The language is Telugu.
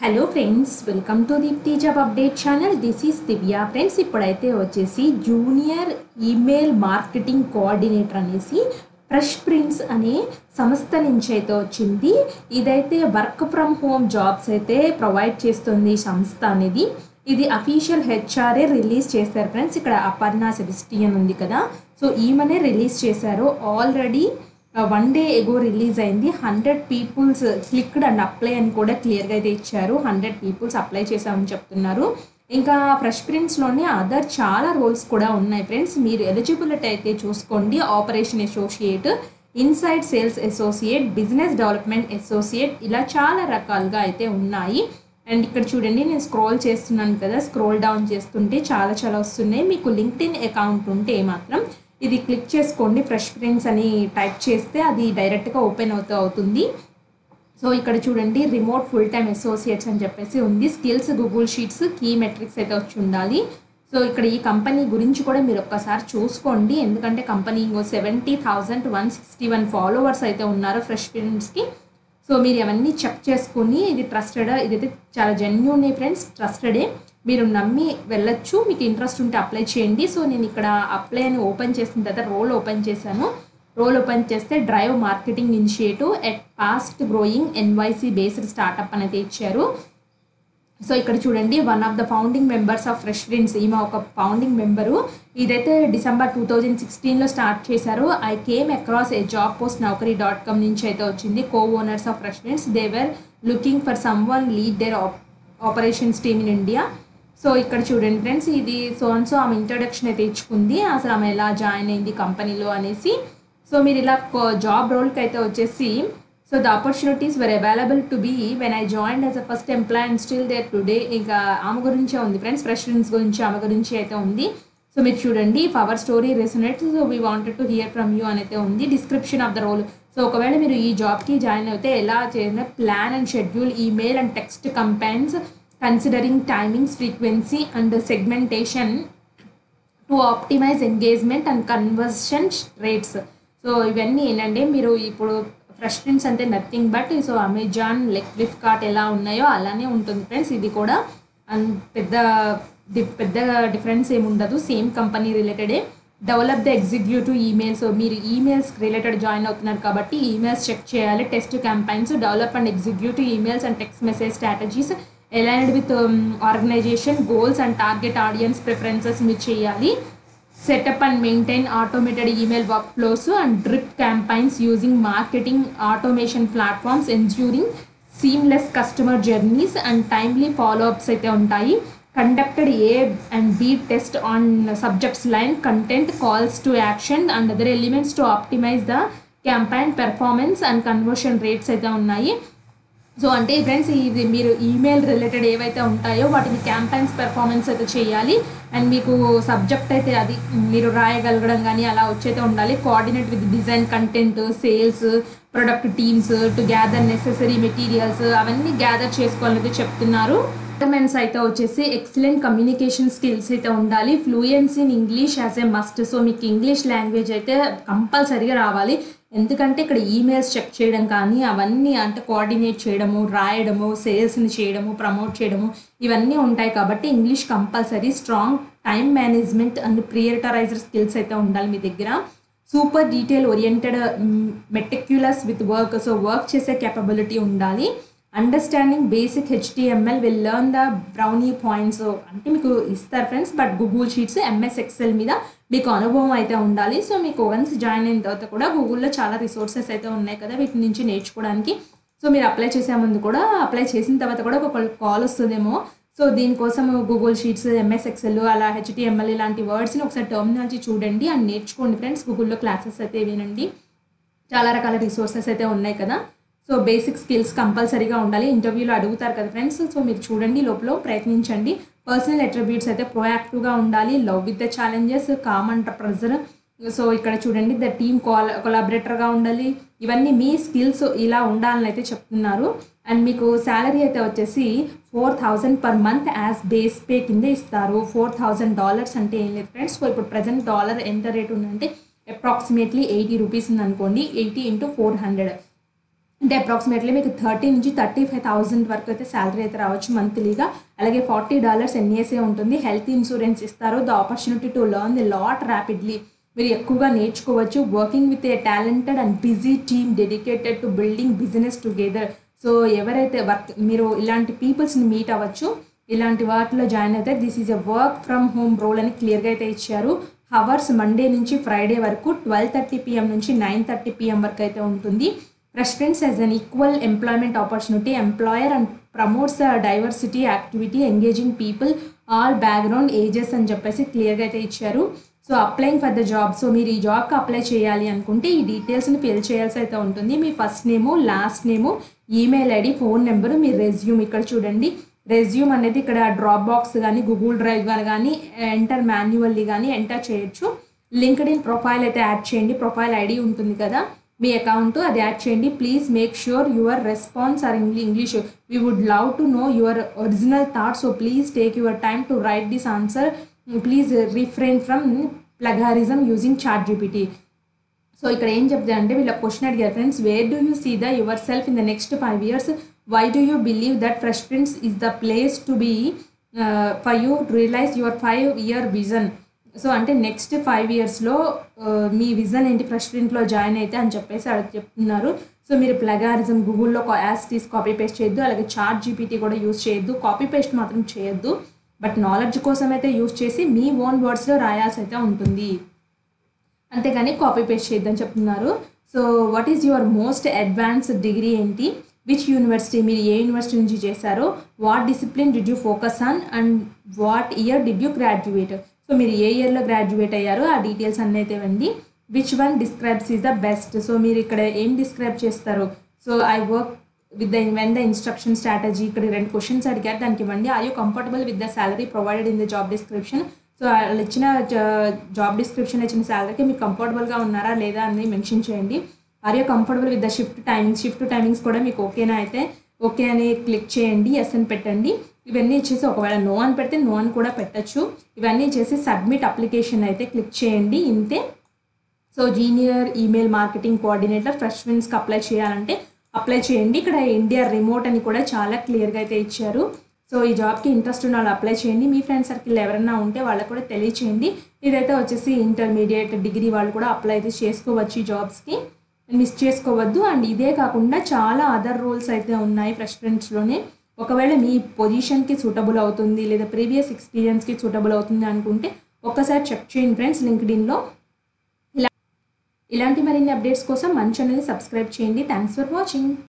Hello friends, welcome to Deepti job update channel. This is Divya. Friends, ఇప్పుడైతే వచ్చేసి జూనియర్ ఈమెయిల్ మార్కెటింగ్ కోఆర్డినేటర్ అనేసి ఫ్రెష్ ప్రిన్స్ అనే సంస్థ నుంచి అయితే వచ్చింది. ఇదైతే వర్క్ ఫ్రమ్ హోమ్ జాబ్స్ అయితే ప్రొవైడ్ చేస్తుంది ఈ సంస్థ అనేది. ఇది అఫీషియల్ హెచ్ఆర్ఏ రిలీజ్ చేశారు ఫ్రెండ్స్. ఇక్కడ అపర్ణ సెబిస్టియన్ ఉంది కదా, సో ఈమెనే రిలీజ్ చేశారు. ఆల్రెడీ 1 day ఎగో రిలీజ్ అయింది. 100 పీపుల్స్ క్లిక్డ్ అండ్ అప్లై అని కూడా క్లియర్గా అయితే ఇచ్చారు. 100 పీపుల్స్ అప్లై చేశామని చెప్తున్నారు. ఇంకా ఫ్రెష్ ప్రిన్స్లోనే అదర్ చాలా రోల్స్ కూడా ఉన్నాయి ఫ్రెండ్స్. మీరు ఎలిజిబిలిటీ అయితే చూసుకోండి. Operation associate, inside sales associate, business development associate, ఇలా చాలా రకాలుగా అయితే ఉన్నాయి. అండ్ ఇక్కడ చూడండి, నేను స్క్రోల్ చేస్తున్నాను కదా, స్క్రోల్ డౌన్ చేస్తుంటే చాలా వస్తున్నాయి. మీకు లింక్డ్ఇన్ అకౌంట్ ఉంటే మాత్రం ఇది క్లిక్ చేసుకోండి. ఫ్రెష్ ప్రిన్స్ అని టైప్ చేస్తే అది డైరెక్ట్గా ఓపెన్ అవుతుంది. సో ఇక్కడ చూడండి, రిమోట్ ఫుల్ టైమ్ అసోసియేట్స్ అని చెప్పేసి ఉంది. Skills, Google sheets, key metrics అయితే వచ్చి ఉండాలి. సో ఇక్కడ ఈ కంపెనీ గురించి కూడా మీరు ఒక్కసారి చూసుకోండి. ఎందుకంటే కంపెనీ 70,161 ఫాలోవర్స్ అయితే ఉన్నారు ఫ్రెష్ ప్రిన్స్కి. సో మీరు అవన్నీ చెక్ చేసుకుని ఇది ట్రస్టెడ్, ఇదైతే చాలా జెన్యూన్ ఫ్రెండ్స్, ట్రస్టెడే, మీరు నమ్మి వెళ్ళొచ్చు. మీకు ఇంట్రెస్ట్ ఉంటే అప్లై చేయండి. సో నేను ఇక్కడ అప్లై అని ఓపెన్ చేసిన తర్వాత రోల్ ఓపెన్ చేశాను. రోల్ ఓపెన్ చేస్తే drive marketing initiative at fast growing NYC based startup అనేది ఇచ్చారు. సో ఇక్కడ చూడండి, one of the founding members of Fresh Prince, ఈమె ఒక ఫౌండింగ్ మెంబరు. ఇదైతే December 2016లో స్టార్ట్ చేశారు. I came across a job post naukri.com నుంచి అయితే వచ్చింది. Co owners of Fresh Prince, they were looking for someone lead their operations team in India. So ఇక్కడ చూడండి ఫ్రెండ్స్, ఇది సో ఆమె ఇంట్రడక్షన్ అయితే ఇచ్చుకుంది, అసలు ఆమె ఎలా జాయిన్ అయింది కంపెనీలో అనేసి. సో మీరు ఇలా జాబ్ రోల్కి అయితే వచ్చేసి, so the opportunities were available to be when I joined as a first employee and still there today. ఇంకా ఆమె గురించే ఉంది ఫ్రెండ్స్, ఫ్రెష్ ప్రిన్స్ గురించి ఆమె గురించి అయితే ఉంది. సో మీరు చూడండి, our story resonate, so we wanted to hear from you అని అయితే ఉంది. Description of the role, so ఒకవేళ మీరు ఈ జాబ్కి జాయిన్ అయితే ఎలా చేయాలి, plan and schedule email and text campaigns considering timings, frequency and segmentation to optimize engagement and conversion rates. So ఇవన్నీ ఏంటంటే, మీరు ఇప్పుడు ఫ్రెష్ ప్రిన్స్ అంటే nothing but so Amazon, Flipkart ఎలా ఉన్నాయో అలానే ఉంటుంది ఫ్రెండ్స్. ఇది కూడా పెద్ద డిఫరెన్స్ ఏమి ఉండదు, సేమ్ కంపెనీ రిలేటెడే. Develop the executive email, so మీరు ఈమెయిల్స్ రిలేటెడ్ జాయిన్ అవుతున్నారు కాబట్టి ఈమెయిల్స్ చెక్ చేయాలి. Test campaigns, develop and executive emails and text message strategies aligned with organization goals and target audience preferences మీరు చేయాలి. Setup and maintain automated email workflows and drip campaigns using marketing automation platforms, ensuring seamless customer journeys and timely follow ups అయితే ఉంటాయి. Conducted A and B test on subjects line, content, calls to action and other elements to optimise the campaign performance and conversion rates అయితే ఉన్నాయి. సో అంటే ఫ్రెండ్స్, ఇది మీరు ఈమెయిల్ రిలేటెడ్ ఏవైతే ఉంటాయో వాటిని క్యాంపైన్స్ పెర్ఫార్మెన్స్ అయితే చేయాలి. అండ్ మీకు సబ్జెక్ట్ అయితే అది మీరు రాయగలగడం కానీ అలా వచ్చైతే ఉండాలి. Coordinate with design, content, sales, product teams to gather necessary materials, అవన్నీ గ్యాదర్ చేసుకోవాలని చెప్తున్నారు. రిక్వైర్మెంట్స్ అయితే వచ్చేసి ఎక్సలెంట్ కమ్యూనికేషన్ స్కిల్స్ అయితే ఉండాలి. Fluency in English as a must, so మీకు ఇంగ్లీష్ లాంగ్వేజ్ అయితే కంపల్సరీగా రావాలి. ఎందుకంటే ఇక్కడ ఈమెయిల్స్ చెక్ చేయడం కానీ అవన్నీ అంటే కోఆర్డినేట్ చేయడము, రాయడము, సేల్స్ని చేయడము, ప్రమోట్ చేయడము, ఇవన్నీ ఉంటాయి కాబట్టి English compulsory. Strong time management and prioritiser skills అయితే ఉండాలి మీ దగ్గర. Super detail oriented, meticulous with work, so work చేసే కేపబిలిటీ ఉండాలి. Understanding basic HTML, will learn the brownie points అంటే మీకు ఇస్తారు friends, but Google sheets, MS excel మీద మీకు అనుభవం అయితే ఉండాలి. సో మీకు వన్స్ జాయిన్ అయిన తర్వాత కూడా గూగుల్లో చాలా రిసోర్సెస్ అయితే ఉన్నాయి కదా వీటి నుంచి నేర్చుకోవడానికి. సో మీరు అప్లై చేసే ముందు కూడా, అప్లై చేసిన తర్వాత కూడా ఒక కాల్ వస్తుందేమో. సో దీనికోసం గూగుల్ షీట్స్, MS ఎక్సెల్, అలా HTML ఇలాంటి వర్డ్స్ని ఒకసారి టర్మినాలజీ చూడండి అండ్ నేర్చుకోండి ఫ్రెండ్స్. గూగుల్లో క్లాసెస్ అయితే వినండి, చాలా రకాల రిసోర్సెస్ అయితే ఉన్నాయి కదా. సో బేసిక్ స్కిల్స్ కంపల్సరీగా ఉండాలి. ఇంటర్వ్యూలో అడుగుతారు కదా ఫ్రెండ్స్, సో మీరు చూడండి, లోపల ప్రయత్నించండి. పర్సనల్ అట్రిబ్యూట్స్ అయితే ప్రోయాక్టివ్గా ఉండాలి. Love with the challenges, calm and pressure. So ఇక్కడ చూడండి, ద టీమ్ కొలాబరేటర్గా ఉండాలి. ఇవన్నీ మీ స్కిల్స్ ఇలా ఉండాలని అయితే చెప్తున్నారు. అండ్ మీకు శాలరీ అయితే వచ్చేసి $4,000 per month as base pay కింద ఇస్తారు. $4,000 అంటే ఏం లేదు ఫ్రెండ్స్. సో ఇప్పుడు ప్రజెంట్ డాలర్ ఎంత రేట్ ఉందంటే అప్రాక్సిమేట్లీ 80 రూపీస్ ఉందనుకోండి. 80 × 400 అంటే అప్రాక్సిమేట్లీ మీకు 30 నుంచి 35,000 వరకు అయితే శాలరీ అయితే రావచ్చు మంత్లీగా. అలాగే $40 ఎన్ఏసే ఉంటుంది. హెల్త్ ఇన్సూరెన్స్ ఇస్తారు. The opportunity to learn the lot rapidly. మీరు ఎక్కువగా నేర్చుకోవచ్చు. Working with a talented and busy team dedicated to building business together. So ఎవరైతే మీరు ఇలాంటి పీపుల్స్ని మీట్ అవ్వచ్చు. ఇలాంటి వాటిలో జాయిన్ అయితే this is a work from home role అని క్లియర్గా అయితే ఇచ్చారు. హవర్స్ మండే నుంచి ఫ్రైడే వరకు 12:30 PM నుంచి 9:30 PM వరకు అయితే ఉంటుంది. Preference as an equal employment opportunity, employer and promotes the diversity, activity, engaging people, all background, ages అని చెప్పేసి క్లియర్గా అయితే ఇచ్చారు. So applying for the job. So మీరు ఈ జాబ్కి అప్లై చేయాలి అనుకుంటే ఈ డీటెయిల్స్ని ఫిల్ చేయాల్సి అయితే ఉంటుంది. మీ first name, last name, email ID, phone number, మీ రెజ్యూమ్ ఇక్కడ చూడండి. రెజ్యూమ్ అనేది ఇక్కడ డ్రాప్ బాక్స్ కానీ గూగుల్ డ్రైవ్ కానీ ఎంటర్ మాన్యువల్లీ కానీ ఎంటర్ చేయొచ్చు. లింక్డ్ ఇన్ ప్రొఫైల్ అయితే యాడ్ చేయండి. ప్రొఫైల్ ఐడి ఉంటుంది కదా మీ అకౌంట్, అది యాడ్ చేయండి. Please make sure your response are English. We would love to know your original thoughts. So please take your time to write this answer. Please refrain from plagiarism using ChatGPT. So ఇక్కడ ఏం చెప్తారు అంటే వీళ్ళ క్వశ్చన్ అడిగారు friends, where do you see the yourself in the next 5 years? Why do you believe that Fresh Prince is the place to be for you to realise your 5-year vision. So అంటే నెక్స్ట్ 5 yearsలో మీ విజన్ ఏంటి ఫ్రెష్ ప్రింట్లో జాయిన్ అయితే అని చెప్పేసి అక్కడ చెప్తున్నారు. సో మీరు ప్లగారిజం గూగుల్లో యాజ్ కాపీ పేస్ట్ చేయొద్దు. అలాగే ChatGPT కూడా యూజ్ చేయొద్దు. కాపీ పేస్ట్ మాత్రం చేయొద్దు. బట్ నాలెడ్జ్ కోసం అయితే యూజ్ చేసి మీ ఓన్ వర్డ్స్లో రాయాల్సి అయితే ఉంటుంది, అంతేగాని కాపీ పేస్ట్ చేయొద్దని చెప్తున్నారు. So what is your most advanced degree ఏంటి? విచ్ యూనివర్సిటీ, మీరు ఏ యూనివర్సిటీ నుంచి చేశారో, what discipline did you focus on and what year did you graduate. So మీరు ఏ ఇయర్లో గ్రాడ్యుయేట్ అయ్యారో ఆ డీటెయిల్స్ అన్నీ అయితే ఇవ్వండి. Which one describes is the best. So మీరు ఇక్కడ ఏం డిస్క్రైబ్ చేస్తారు? So I work with the instruction strategy. ఇక్కడ 2 క్వశ్చన్స్ అడిగారు, దానికి ఇవ్వండి. Are you comfortable with the salary provided in the job description. So వాళ్ళు ఇచ్చిన జాబ్ డిస్క్రిప్షన్ ఇచ్చిన శాలరీకి మీరు కంఫర్టబుల్గా ఉన్నారా లేదా అని మెన్షన్ చేయండి. Are you comfortable with the shift timings కూడా మీకు ఓకేనా అయితే ఓకే అని క్లిక్ చేయండి, ఎస్ అని పెట్టండి. ఇవన్నీ ఇచ్చేసి ఒకవేళ నో అని పెడితే నో అని కూడా పెట్టచ్చు. ఇవన్నీ చేసి సబ్మిట్ అప్లికేషన్ అయితే క్లిక్ చేయండి, ఇంతే. So junior email marketing coordinator fresh ప్రిన్స్కి అప్లై చేయాలంటే అప్లై చేయండి. ఇక్కడ ఇండియా రిమోట్ అని కూడా చాలా క్లియర్గా అయితే ఇచ్చారు. సో ఈ జాబ్కి ఇంట్రెస్ట్ ఉన్న వాళ్ళు అప్లై చేయండి. మీ ఫ్రెండ్ సర్కిల్ ఎవరైనా ఉంటే వాళ్ళకు కూడా తెలియచేయండి. ఇదైతే వచ్చేసి ఇంటర్మీడియట్ డిగ్రీ వాళ్ళు కూడా అప్లై అయితే చేసుకోవచ్చు ఈ జాబ్స్కి, మిస్ చేసుకోవద్దు. అండ్ ఇదే కాకుండా చాలా అదర్ రోల్స్ అయితే ఉన్నాయి ఫ్రెష్ ప్రిన్స్లోనే. ఒకవేళ మీ పొజిషన్కి సూటబుల్ అవుతుంది లేదా ప్రీవియస్ ఎక్స్పీరియన్స్కి సూటబుల్ అవుతుంది అనుకుంటే ఒక్కసారి చెక్ చేయండి ఫ్రెండ్స్ లింక్డ్ఇన్లో. ఇలాంటి మరిన్ని అప్డేట్స్ కోసం మన ఛానల్ని సబ్స్క్రైబ్ చేయండి. Thanks for watching.